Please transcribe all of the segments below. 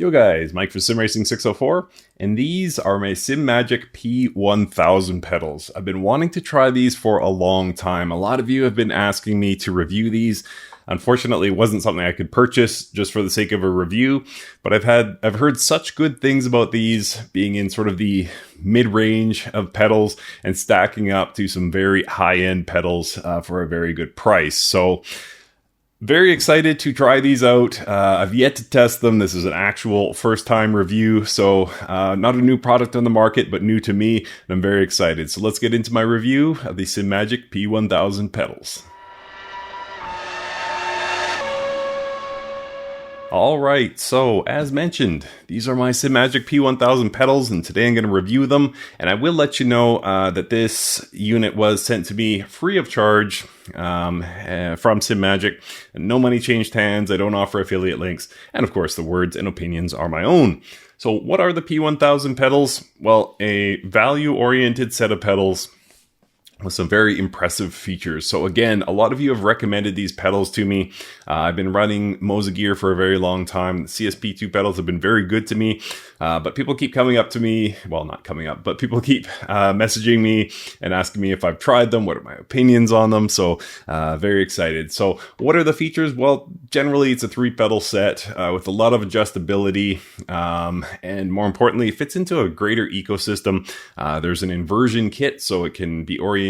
Yo guys, Mike for SimRacing604, and these are my Simagic P1000 pedals. I've been wanting to try these for a long time. A lot of you have been asking me to review these. Unfortunately, it wasn't something I could purchase just for the sake of a review, but I've heard such good things about these being in sort of the mid-range of pedals and stacking up to some very high-end pedals for a very good price. So very excited to try these out. I've yet to test them. This is an actual first-time review, so not a new product on the market, but new to me, and I'm very excited. So let's get into my review of the Simagic P1000 pedals. Alright, so as mentioned, these are my Simagic P1000 pedals, and today I'm going to review them, and I will let you know that this unit was sent to me free of charge from Simagic. No money changed hands, I don't offer affiliate links, and of course the words and opinions are my own. So what are the P1000 pedals? Well, a value-oriented set of pedals with some very impressive features. So again, a lot of you have recommended these pedals to me. I've been running Moza gear for a very long time. The CSP2 pedals have been very good to me, but people keep coming up to me, well, not coming up, but people keep messaging me and asking me if I've tried them, what are my opinions on them. So very excited. So what are the features? Well, generally it's a 3-pedal set with a lot of adjustability, and more importantly, it fits into a greater ecosystem. There's an inversion kit, so it can be oriented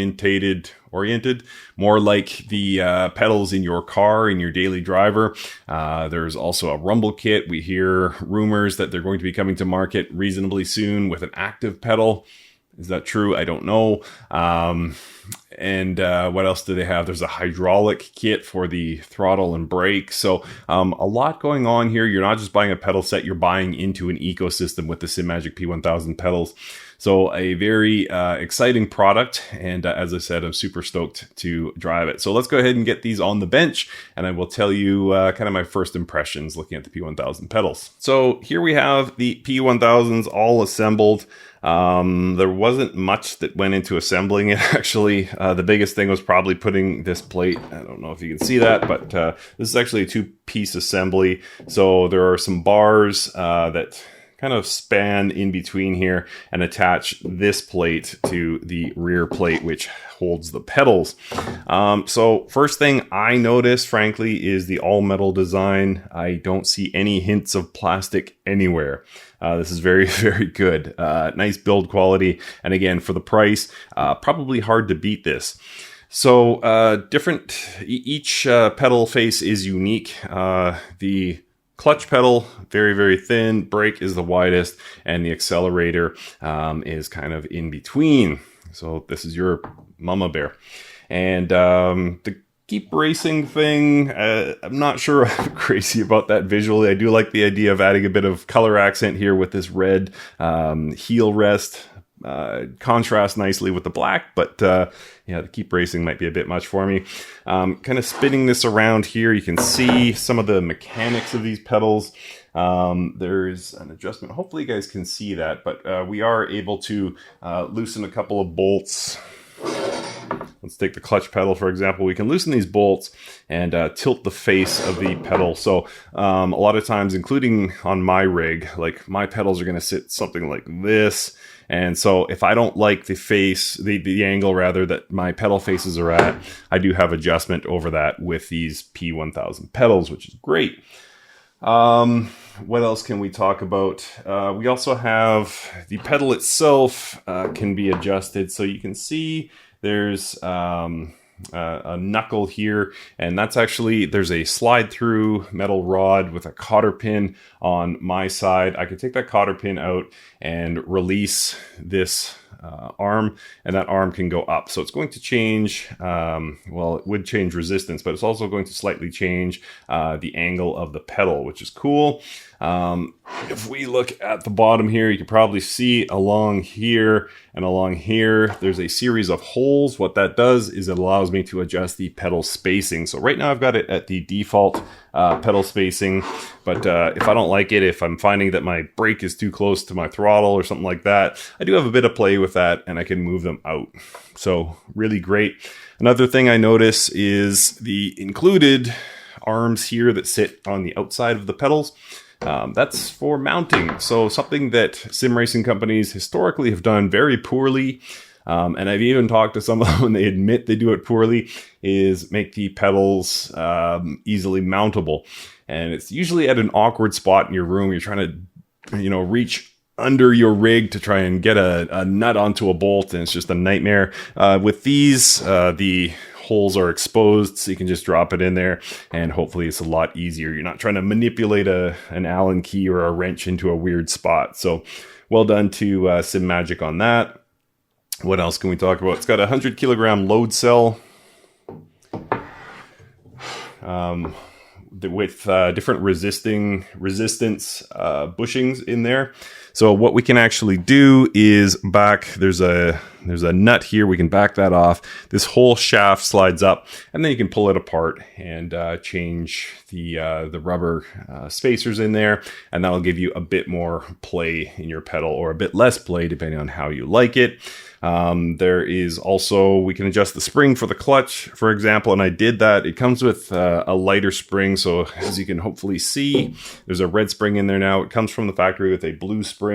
more like the pedals in your car, in your daily driver. There's also a rumble kit. We hear rumors that they're going to be coming to market reasonably soon with an active pedal. Is that true? I don't know. And what else do they have? There's a hydraulic kit for the throttle and brake. So a lot going on here. You're not just buying a pedal set, you're buying into an ecosystem with the Simagic P1000 pedals. So a very exciting product, and as I said, I'm super stoked to drive it. So let's go ahead and get these on the bench, and I will tell you kind of my first impressions looking at the P1000 pedals. So here we have the P1000s all assembled. There wasn't much that went into assembling it, actually. The biggest thing was probably putting this plate, I don't know if you can see that, but this is actually a 2-piece assembly. So there are some bars that kind of span in between here and attach this plate to the rear plate, which holds the pedals. So first thing I noticed, frankly, is the all-metal design. I don't see any hints of plastic anywhere. This is very, very good. Nice build quality. And again, for the price, probably hard to beat this. So each pedal face is unique. The clutch pedal, very, very thin. Brake is the widest, and the accelerator is kind of in between. So this is your mama bear. And the keep racing thing, I'm not sure I'm crazy about that visually. I do like the idea of adding a bit of color accent here with this red heel rest. Contrast nicely with the black, but yeah, the keep racing might be a bit much for me. Kind of spinning this around here, you can see some of the mechanics of these pedals. There's an adjustment. Hopefully you guys can see that, but we are able to loosen a couple of bolts. Let's take the clutch pedal, for example. We can loosen these bolts and tilt the face of the pedal. So a lot of times, including on my rig, like my pedals are going to sit something like this. And so if I don't like the face, the angle rather, that my pedal faces are at, I do have adjustment over that with these P1000 pedals, which is great. What else can we talk about? We also have the pedal itself can be adjusted. So you can see there's a knuckle here, and that's actually, there's a slide through metal rod with a cotter pin on my side. I could take that cotter pin out and release this arm, and that arm can go up. So it's going to change, well, it would change resistance, but it's also going to slightly change the angle of the pedal, which is cool. If we look at the bottom here, you can probably see along here and along here, there's a series of holes. What that does is it allows me to adjust the pedal spacing. So right now I've got it at the default pedal spacing, but if I don't like it, if I'm finding that my brake is too close to my throttle or something like that, I do have a bit of play with that, and I can move them out. So really great. Another thing I notice is the included arms here that sit on the outside of the pedals. That's for mounting. So something that sim racing companies historically have done very poorly, and I've even talked to some of them and they admit they do it poorly, is make the pedals easily mountable. And it's usually at an awkward spot in your room. You're trying to, reach under your rig to try and get a nut onto a bolt, and it's just a nightmare. With these, the holes are exposed, so you can just drop it in there, and hopefully it's a lot easier. You're not trying to manipulate an Allen key or a wrench into a weird spot. So well done to Simagic on that. What else can we talk about? It's got a 100 kilogram load cell with different resistance bushings in there. So what we can actually do is there's a nut here. We can back that off. This whole shaft slides up, and then you can pull it apart and change the rubber spacers in there, and that'll give you a bit more play in your pedal, or a bit less play depending on how you like it. There is also, we can adjust the spring for the clutch, for example, and I did that. It comes with a lighter spring, so as you can hopefully see, there's a red spring in there now. It comes from the factory with a blue spring.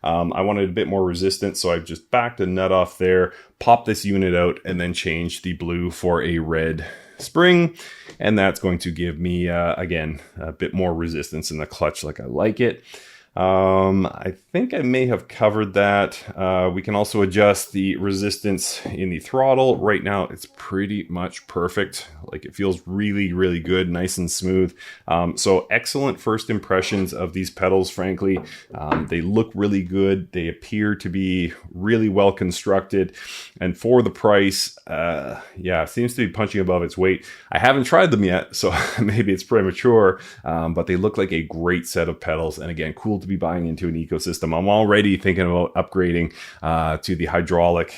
I wanted a bit more resistance, so I just backed a nut off there, popped this unit out, and then changed the blue for a red spring, and that's going to give me, again, a bit more resistance in the clutch like I like it. I think I may have covered that. We can also adjust the resistance in the throttle. Right now, it's pretty much perfect. Like, it feels really, really good, nice and smooth. So excellent first impressions of these pedals, frankly. They look really good. They appear to be really well constructed. And for the price, seems to be punching above its weight. I haven't tried them yet, so maybe it's premature, but they look like a great set of pedals. And again, cool to be buying into an ecosystem. I'm already thinking about upgrading to the hydraulic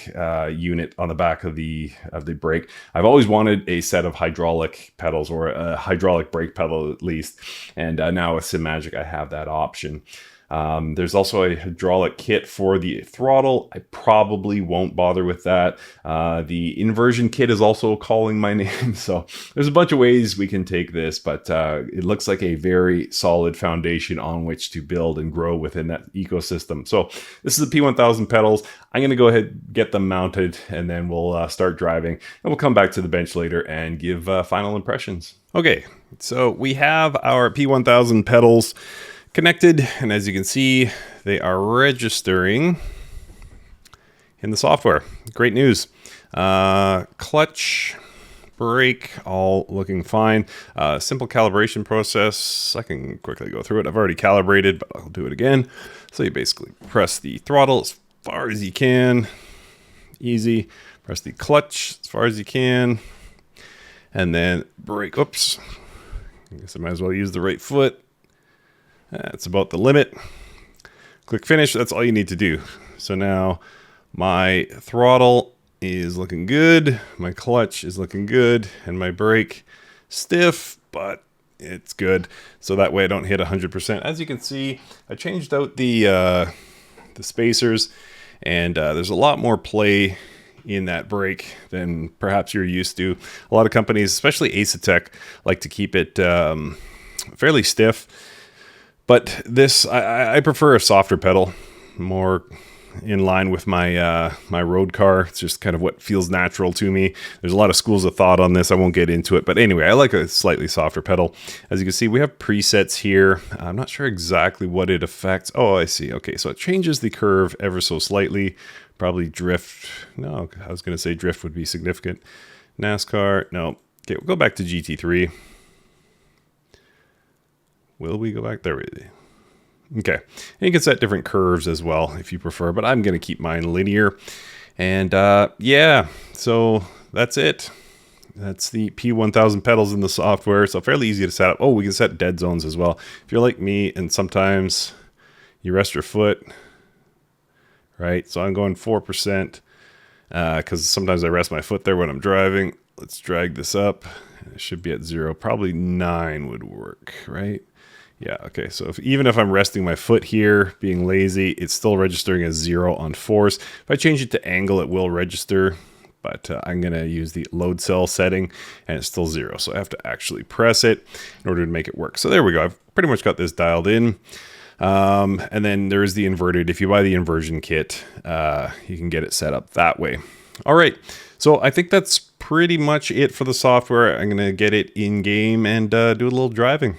unit on the back of the brake. I've always wanted a set of hydraulic pedals, or a hydraulic brake pedal at least, and now with Simagic I have that option. There's also a hydraulic kit for the throttle. I probably won't bother with that. The inversion kit is also calling my name. So there's a bunch of ways we can take this, but it looks like a very solid foundation on which to build and grow within that ecosystem. So this is the P1000 pedals. I'm going to go ahead, get them mounted, and then we'll start driving. And we'll come back to the bench later and give final impressions. Okay, so we have our P1000 pedals connected, and as you can see, they are registering in the software. Great news. Clutch, brake, all looking fine. Simple calibration process. I can quickly go through it. I've already calibrated, but I'll do it again. So you basically press the throttle as far as you can. Easy. Press the clutch as far as you can. And then brake. Oops. I guess I might as well use the right foot. That's about the limit. Click finish. That's all you need to do. So now my throttle is looking good. My clutch is looking good. And my brake stiff, but it's good. So that way I don't hit 100%. As you can see, I changed out the spacers, and there's a lot more play in that brake than perhaps you're used to. A lot of companies, especially Acetec, like to keep it fairly stiff. But this, I prefer a softer pedal, more in line with my my road car. It's just kind of what feels natural to me. There's a lot of schools of thought on this. I won't get into it. But anyway, I like a slightly softer pedal. As you can see, we have presets here. I'm not sure exactly what it affects. Oh, I see. Okay, so it changes the curve ever so slightly. Probably drift. No, I was going to say drift would be significant. NASCAR. No. Okay, we'll go back to GT3. Will we go back? There we go. Okay. And you can set different curves as well if you prefer, but I'm going to keep mine linear. And yeah, so that's it. That's the P1000 pedals in the software. So fairly easy to set up. Oh, we can set dead zones as well. If you're like me and sometimes you rest your foot, right? So I'm going 4% because sometimes I rest my foot there when I'm driving. Let's drag this up. It should be at 0. Probably 9 would work, right? Yeah, okay, so even if I'm resting my foot here, being lazy, it's still registering as 0 on force. If I change it to angle, it will register, but I'm going to use the load cell setting, and it's still 0. So I have to actually press it in order to make it work. So there we go. I've pretty much got this dialed in. And then there's the inverted. If you buy the inversion kit, you can get it set up that way. All right. So I think that's pretty much it for the software. I'm going to get it in game and do a little driving.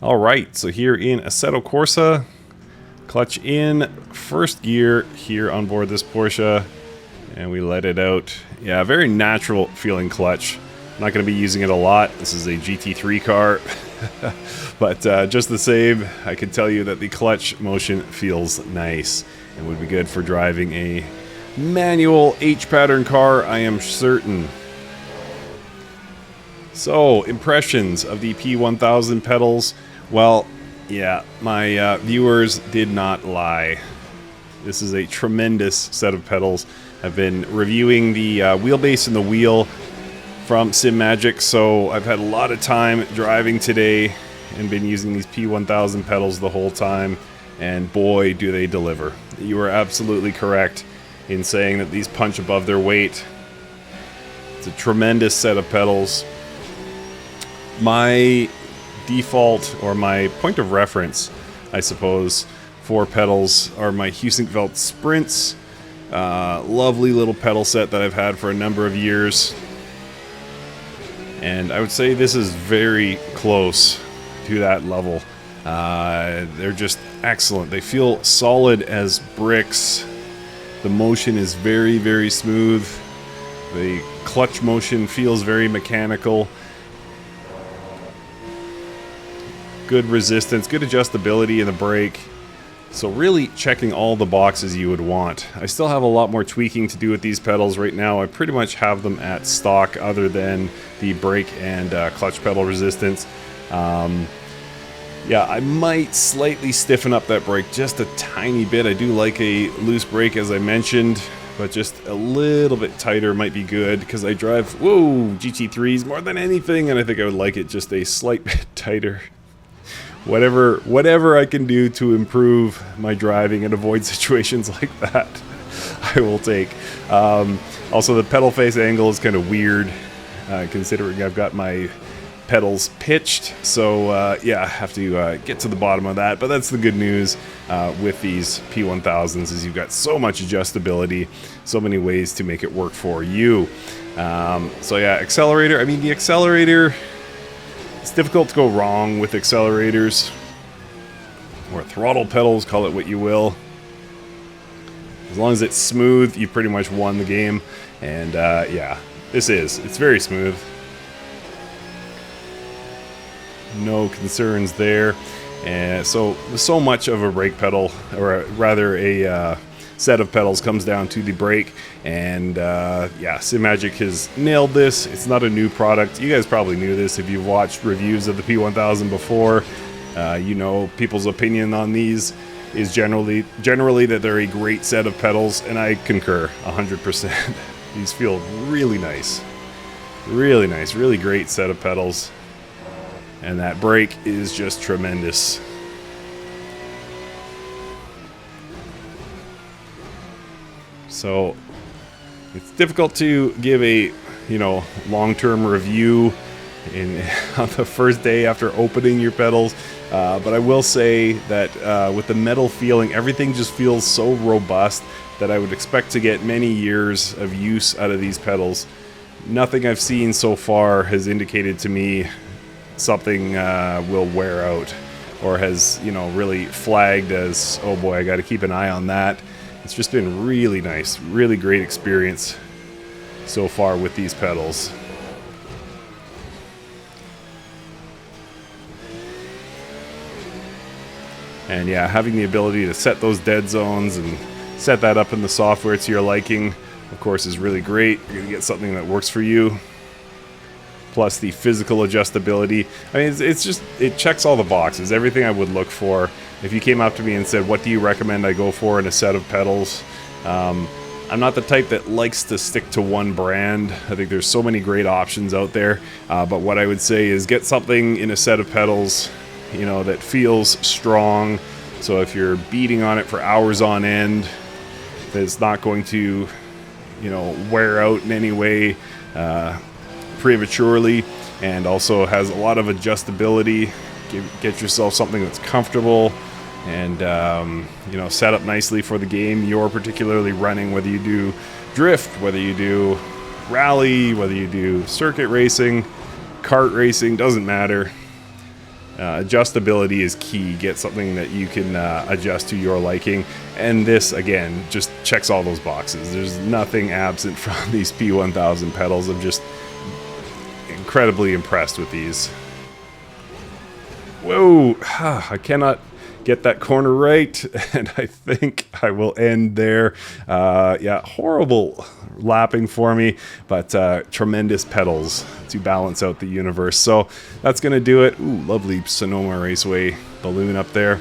All right. So here in Assetto Corsa, clutch in, first gear here on board this Porsche, and we let it out. Yeah, very natural feeling clutch. I'm not going to be using it a lot. This is a GT3 car, but just the same, I can tell you that the clutch motion feels nice and would be good for driving a manual H-pattern car, I am certain. So, impressions of the P1000 pedals. Well, yeah, my viewers did not lie. This is a tremendous set of pedals. I've been reviewing the wheelbase and the wheel from Simagic, so I've had a lot of time driving today and been using these P1000 pedals the whole time, and boy, do they deliver. You are absolutely correct in saying that these punch above their weight. It's a tremendous set of pedals. My default, or my point of reference, I suppose, for pedals are my Heusinkveld Sprints. Lovely little pedal set that I've had for a number of years. And I would say this is very close to that level. They're just excellent. They feel solid as bricks. The motion is very, very smooth. The clutch motion feels very mechanical. Good resistance, good adjustability in the brake. So really checking all the boxes you would want. I still have a lot more tweaking to do with these pedals right now. I pretty much have them at stock other than the brake and clutch pedal resistance. Yeah, I might slightly stiffen up that brake just a tiny bit. I do like a loose brake, as I mentioned, but just a little bit tighter might be good because I drive, GT3s more than anything, and I think I would like it just a slight bit tighter. Whatever I can do to improve my driving and avoid situations like that, I will take. Also, the pedal face angle is kind of weird, considering I've got my pedals pitched. So yeah, I have to get to the bottom of that. But that's the good news with these P1000s is you've got so much adjustability, so many ways to make it work for you. So yeah, accelerator. I mean, the accelerator, it's difficult to go wrong with accelerators or throttle pedals, call it what you will. As long as it's smooth, you pretty much won the game. And yeah, it's very smooth. No concerns there. And so much of a brake pedal, or rather a set of pedals, comes down to the brake. And yeah, Simagic has nailed this. It's not a new product. You guys probably knew this if you've watched reviews of the P1000 before. You know, people's opinion on these is generally that they're a great set of pedals, and I concur 100%. These feel really nice. Really nice, really great set of pedals. And that brake is just tremendous. So it's difficult to give a, long-term review on the first day after opening your pedals. But I will say that with the metal feeling, everything just feels so robust that I would expect to get many years of use out of these pedals. Nothing I've seen so far has indicated to me something will wear out or has, really flagged as, oh boy, I got to keep an eye on that. It's just been really nice, really great experience so far with these pedals. And yeah, having the ability to set those dead zones and set that up in the software to your liking, of course, is really great. You're going to get something that works for you. Plus the physical adjustability. I mean, it checks all the boxes, everything I would look for. If you came up to me and said, what do you recommend I go for in a set of pedals? I'm not the type that likes to stick to one brand. I think there's so many great options out there. But what I would say is get something in a set of pedals, that feels strong. So if you're beating on it for hours on end, that's not going to, wear out in any way prematurely, and also has a lot of adjustability. Get yourself something that's comfortable and set up nicely for the game you're particularly running, whether you do drift, whether you do rally, whether you do circuit racing, kart racing, doesn't matter. Adjustability is key. Get something that you can adjust to your liking, and this again just checks all those boxes. There's nothing absent from these P1000 pedals. I'm just incredibly impressed with these. Whoa, I cannot get that corner right, and I think I will end there. Horrible lapping for me, but tremendous pedals to balance out the universe. So that's gonna do it. Ooh, lovely Sonoma Raceway balloon up there.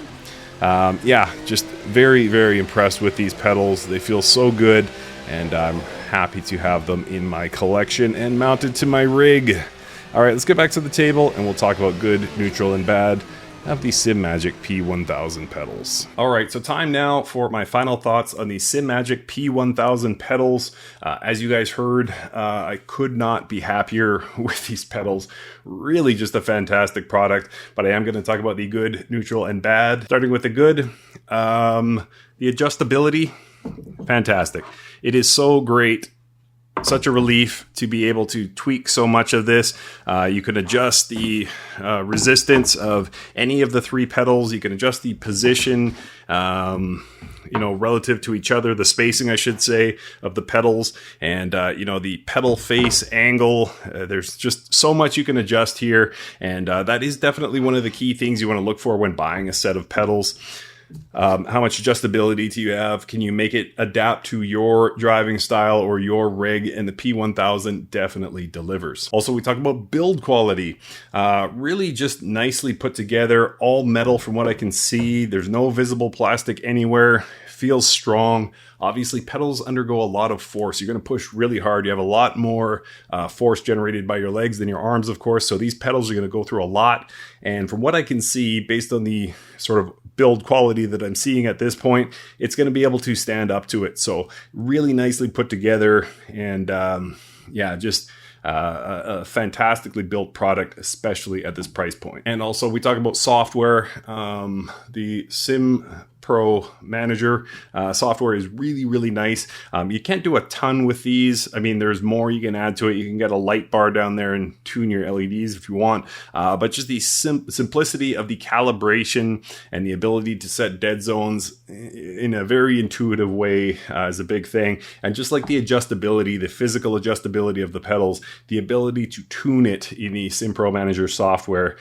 Just very, very impressed with these pedals. They feel so good, and I'm happy to have them in my collection and mounted to my rig. All right, let's get back to the table and we'll talk about good, neutral, and bad of the Simagic P1000 pedals. All right, so time now for my final thoughts on the Simagic P1000 pedals. As you guys heard, I could not be happier with these pedals. Really just a fantastic product, but I am going to talk about the good, neutral, and bad. Starting with the good, the adjustability, fantastic. It is so great. Such a relief to be able to tweak so much of this. You can adjust the resistance of any of the three pedals. You can adjust the position, relative to each other, the spacing, I should say, of the pedals, and the pedal face angle. There's just so much you can adjust here, and that is definitely one of the key things you want to look for when buying a set of pedals. How much adjustability do you have? Can you make it adapt to your driving style or your rig? And the P1000 definitely delivers. Also, we talk about build quality. Really just nicely put together, all metal from what I can see. There's no visible plastic anywhere. Feels strong. Obviously, pedals undergo a lot of force. You're going to push really hard. You have a lot more force generated by your legs than your arms, of course. So these pedals are going to go through a lot. And from what I can see, based on the sort of build quality that I'm seeing at this point, it's going to be able to stand up to it. So really nicely put together, and just a fantastically built product, especially at this price point. And also, we talk about software. The Sim Pro Manager software is really, really nice. You can't do a ton with these. I mean, there's more you can add to it. You can get a light bar down there and tune your LEDs if you want. But just the simplicity of the calibration and the ability to set dead zones in a very intuitive way is a big thing. And just like the adjustability, the physical adjustability of the pedals, the ability to tune it in the Sim Pro Manager software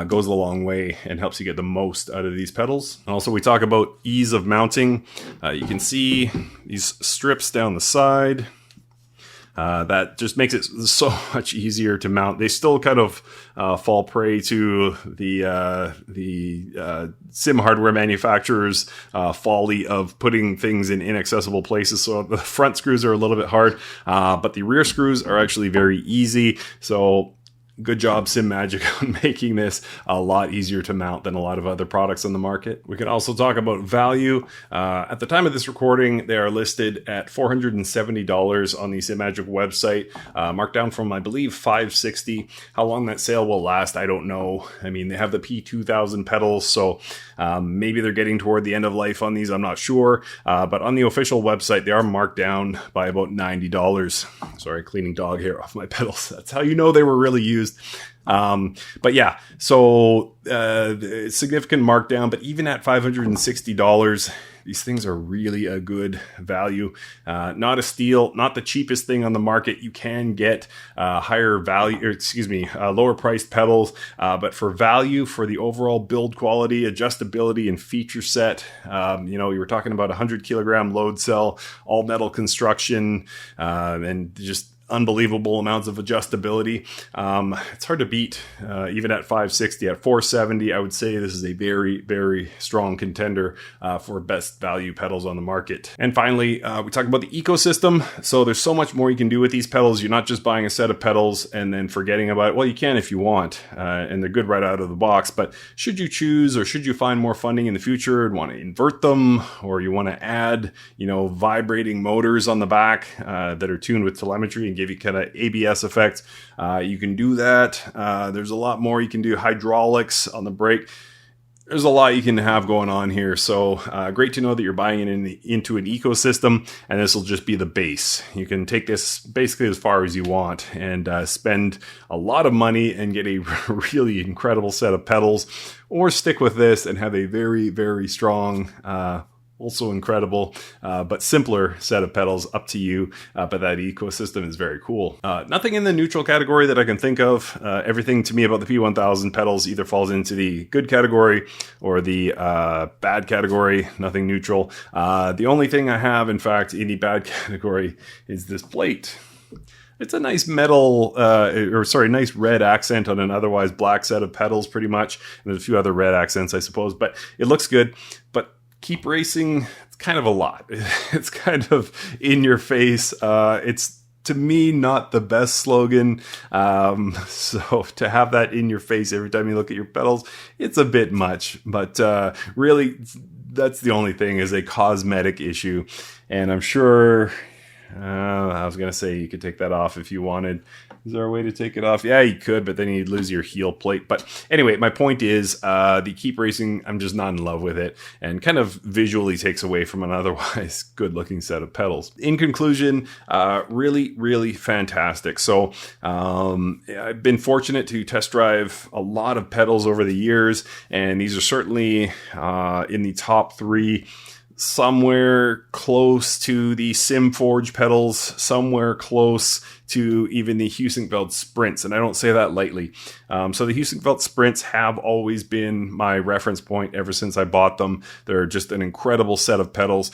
goes a long way and helps you get the most out of these pedals. And also, we talk about ease of mounting. You can see these strips down the side. That just makes it so much easier to mount. They still kind of fall prey to the sim hardware manufacturers' folly of putting things in inaccessible places. So the front screws are a little bit hard, but the rear screws are actually very easy. So good job, Simagic, on making this a lot easier to mount than a lot of other products on the market. We can also talk about value. At the time of this recording, they are listed at $470 on the Simagic website, marked down from, I believe, $560. How long that sale will last, I don't know. I mean, they have the P2000 pedals, so maybe they're getting toward the end of life on these. I'm not sure. But on the official website, they are marked down by about $90. Sorry, cleaning dog hair off my pedals. That's how you know they were really used. But yeah, so significant markdown, but even at $560, these things are really a good value. Not a steal, not the cheapest thing on the market. You can get higher value, lower priced pedals, but for value, for the overall build quality, adjustability, and feature set, you were talking about 100 kilogram load cell, all metal construction, and just unbelievable amounts of adjustability. It's hard to beat, even at 560. At 470, I would say this is a very, very strong contender for best value pedals on the market. And finally, we talk about the ecosystem. So there's so much more you can do with these pedals. You're not just buying a set of pedals and then forgetting about it. Well, you can if you want, and they're good right out of the box. But should you choose, or should you find more funding in the future and want to invert them, or you want to add, vibrating motors on the back that are tuned with telemetry and give you kind of ABS effect, you can do that. There's a lot more you can do. Hydraulics on the brake. There's a lot you can have going on here. So great to know that you're buying it into an ecosystem, and this will just be the base. You can take this basically as far as you want and spend a lot of money and get a really incredible set of pedals, or stick with this and have a very, very strong, also incredible, but simpler set of pedals. Up to you, but that ecosystem is very cool. Nothing in the neutral category that I can think of. Everything to me about the P1000 pedals either falls into the good category or the bad category. Nothing neutral. The only thing I have, in fact, in the bad category is this plate. It's a nice metal, nice red accent on an otherwise black set of pedals, pretty much. And there's a few other red accents, I suppose, but it looks good. But keep racing, it's kind of a lot. It's kind of in your face. It's, to me, not the best slogan. So to have that in your face every time you look at your pedals, it's a bit much. But really, that's the only thing, is a cosmetic issue. And I'm sure, I was going to say you could take that off if you wanted. Is there a way to take it off? Yeah, you could, but then you'd lose your heel plate. But anyway, my point is, the Keep Racing, I'm just not in love with it, and kind of visually takes away from an otherwise good-looking set of pedals. In conclusion, really, really fantastic. So I've been fortunate to test drive a lot of pedals over the years, and these are certainly in the top three. Somewhere close to the SimForge pedals, somewhere close to even the Heusinkveld Sprints, and I don't say that lightly. So the Heusinkveld Sprints have always been my reference point ever since I bought them. They're just an incredible set of pedals.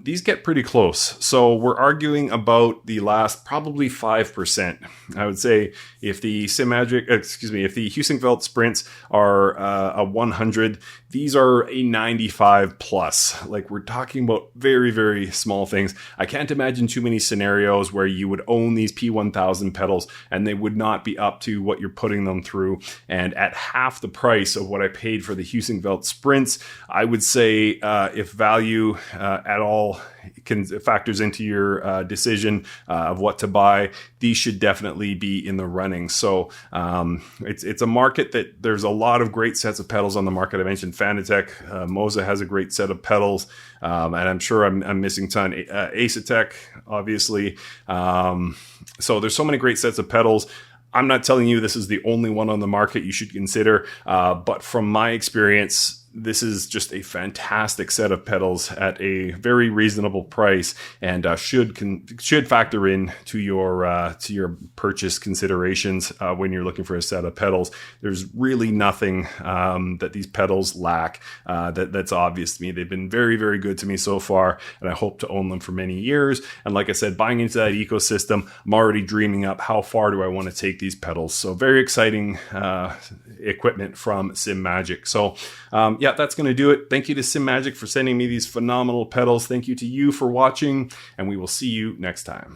These get pretty close, so we're arguing about the last probably 5%. I would say if the if the Heusinkveld Sprints are a 100, these are a 95 plus. Like, we're talking about very, very small things. I can't imagine too many scenarios where you would own these P1000 pedals and they would not be up to what you're putting them through. And at half the price of what I paid for the Heusinkveld Sprints, I would say if value at all factors into your decision of what to buy, these should definitely be in the running. So it's a market that there's a lot of great sets of pedals on the market. I mentioned Fanatec. Moza has a great set of pedals, and I'm sure I'm missing ton. Acetec, obviously. So there's so many great sets of pedals. I'm not telling you this is the only one on the market you should consider, but from my experience, this is just a fantastic set of pedals at a very reasonable price, and should factor in to your purchase considerations when you're looking for a set of pedals. There's really nothing that these pedals lack that's obvious to me. They've been very, very good to me so far, and I hope to own them for many years. And like I said, buying into that ecosystem, I'm already dreaming up how far do I want to take these pedals. So very exciting equipment from Simagic. So yeah, that's going to do it. Thank you to Simagic for sending me these phenomenal pedals. Thank you to you for watching, and we will see you next time.